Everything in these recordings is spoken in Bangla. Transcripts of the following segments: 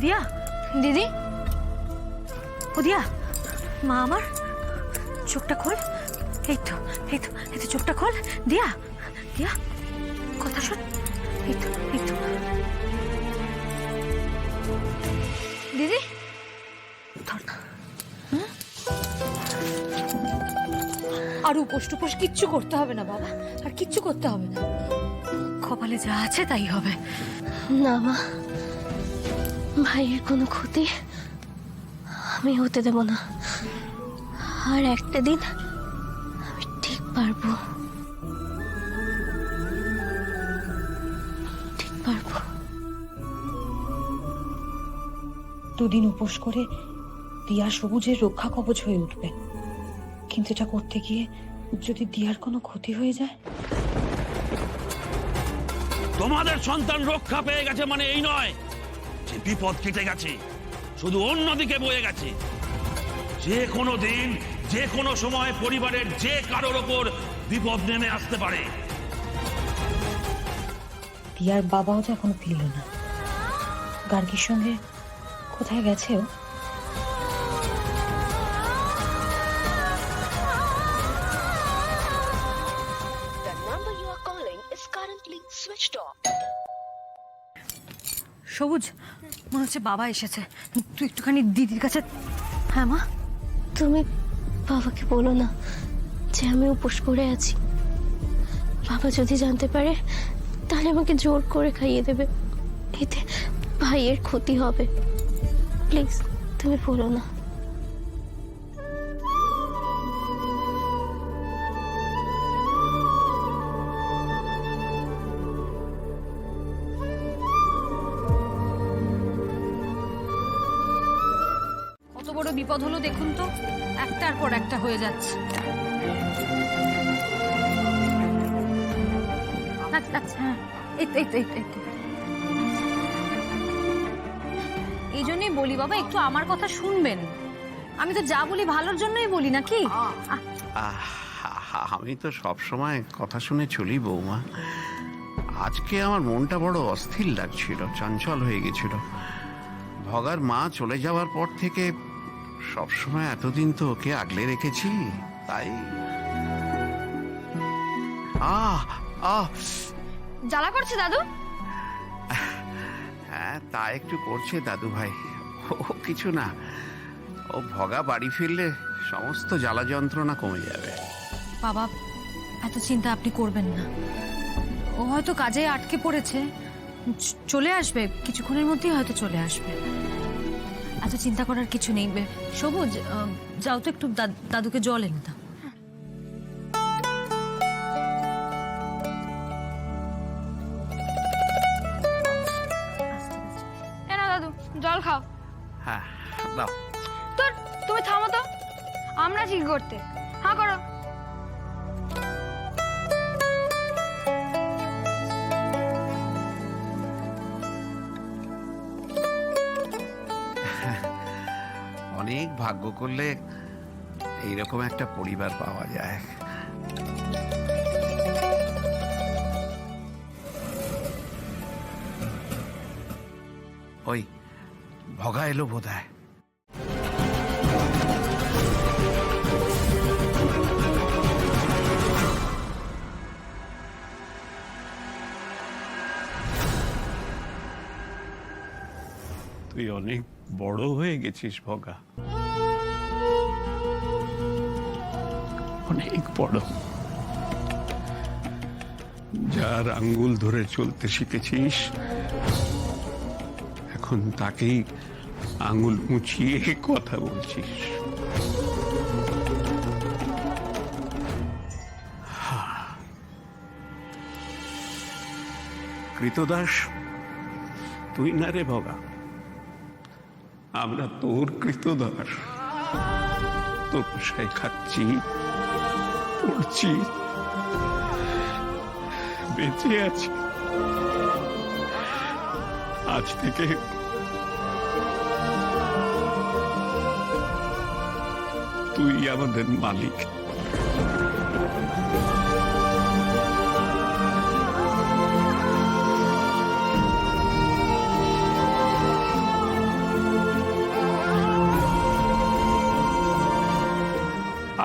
দিয়া, দিদি, ও দিয়া, মা আমার, চোখটা খোল। এই তো, এই তো, এই তো, চোখটা খোল। দিয়া, দিয়া, কথা শোন। এই তো, এই তো। দিদি, ধর। আর উপোস টুপোস কিচ্ছু করতে হবে না বাবা, আর কিচ্ছু করতে হবে না। কপালে যা আছে তাই হবে। না মা, ভাইয়ের কোনো ক্ষতি আমি হতে দেব না। আর একটা দিন আমি ঠিক পারবো, ঠিক পারবো। দুদিন উপোস করে দিয়া সবুজের রক্ষা কবচ হয়ে উঠবে, কিন্তু এটা করতে গিয়ে যদি দিয়ার কোনো ক্ষতি হয়ে যায়? তোমাদের সন্তান রক্ষা পেয়ে গেছে মানে এই নয় যে বিপদ কেটে গেছে, শুধু অন্যদিকে বয়ে গেছে। যে কোনো দিন, যে কোনো সময় পরিবারের যে কারোর ওপর বিপদ নেমে আসতে পারে। দিয়ার বাবাও তো এখনো ফিরল না। গার্গীর সঙ্গে কোথায় গেছে ও? The number you are calling is currently switched off. সবুজ, মনে হচ্ছে বাবা এসেছে। তুই একটুখানি দিদির কাছে। হ্যাঁ মা। তুমি বাবাকে বলো না যে আমি উপোস করে আছি। বাবা যদি জানতে পারে তাহলে আমাকে জোর করে খাইয়ে দেবে, এতে ভাইয়ের ক্ষতি হবে। প্লিজ তুমি বলো না। কত বড় বিপদ হলো দেখুন তো, একটার পর একটা হয়ে যাচ্ছে। আচ্ছা, হ্যাঁ, এই জন্যই বলি বাবা, একটু আমার কথা শুনবেন। আমি তো যা বলি ভালোর জন্যই বলি, নাকি? আমি তো সব সময় কথা শুনে চলি বৌমা। আজকে আমার মনটা বড় অস্থির লাগছিল, চঞ্চল হয়ে গেছিল। ভগার মা চলে যাওয়ার পর থেকে সবসময় এতদিন তো ওকে আগলে রেখেছি, তাই জ্বালা করছে দাদু? হ্যাঁ, তা একটু করছে দাদু ভাই। ও কিছু না, ও ভগা বাড়ি ফিরলে সমস্ত জ্বালা যন্ত্রণা কমে যাবে। বাবা, এত চিন্তা আপনি করবেন না। ও হয়তো কাজে আটকে পড়েছে, চলে আসবে, কিছুক্ষণের মধ্যেই হয়তো চলে আসবে। এত চিন্তা করার কিছু নেই। সবুজ, যাও তো একটু দাদুকে জল এনে দাও। না দাদু, জল খাও। হ্যাঁ দাও। তোর তুমি থামো তো, আমরা কি করতে। হ্যাঁ করো। অনেক ভাগ্য করলে এইরকম একটা পরিবার পাওয়া যায়। ওই ভগা এলো বোধহয়। তুই অনেক বড় হয়ে গেছিস ভগা, অনেক বড়। যার আঙ্গুল ধরে চলতে শিখেছিস, এখন তাকেই আঙ্গুল মুচিয়ে কথা বলছিস। কৃতদাস তুই না রে ভগা, আমরা তোর কৃতদাস। তোর পোষায় খাচ্ছি, পড়ছি, বেঁচে আছি। আজ থেকে তুই আমাদের মালিক।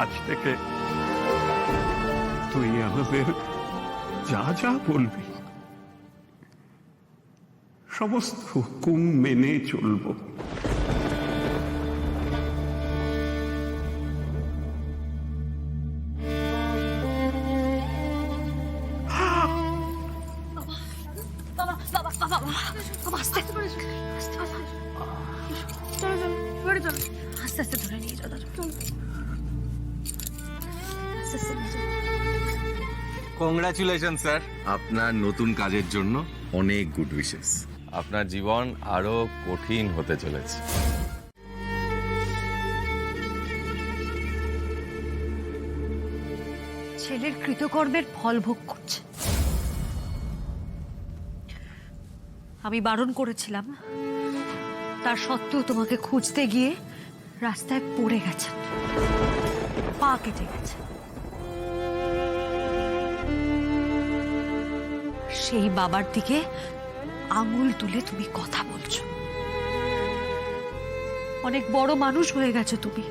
আজ থেকে তুই আমাদের যা যা বলবি সমস্ত হুকুম মেনে চলবো। আস্তে আস্তে ধরে নিয়ে যাও দাদা। আস্তে আস্তে নিয়ে যাও। কংগ্রাচুলেশন স্যার, আপনার নতুন কাজের জন্য অনেক গুড উইশেস। আপনার জীবন আরো কঠিন হতে চলেছে। ছেলের কৃতকর্মের ফল ভোগ করছে। আমি বারণ করেছিলাম, তার সত্ত্বেও তোমাকে খুঁজতে গিয়ে রাস্তায় পড়ে গেছেন, পা কেটে গেছে। সেই বাবার দিকে আঙুল তুলে তুমি কথা বলছো। অনেক বড় মানুষ হয়ে গেছো তুমি।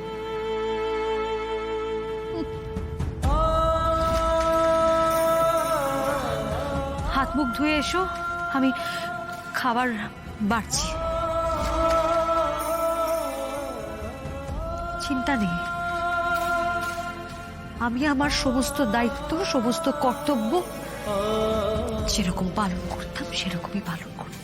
হাত মুখ ধুয়ে এসো, আমি খাবার বাড়ছি। চিন্তা নেই, আমি আমার সমস্ত দায়িত্ব, সমস্ত কর্তব্য যেরকম পালন করতাম সেরকমই পালন করব।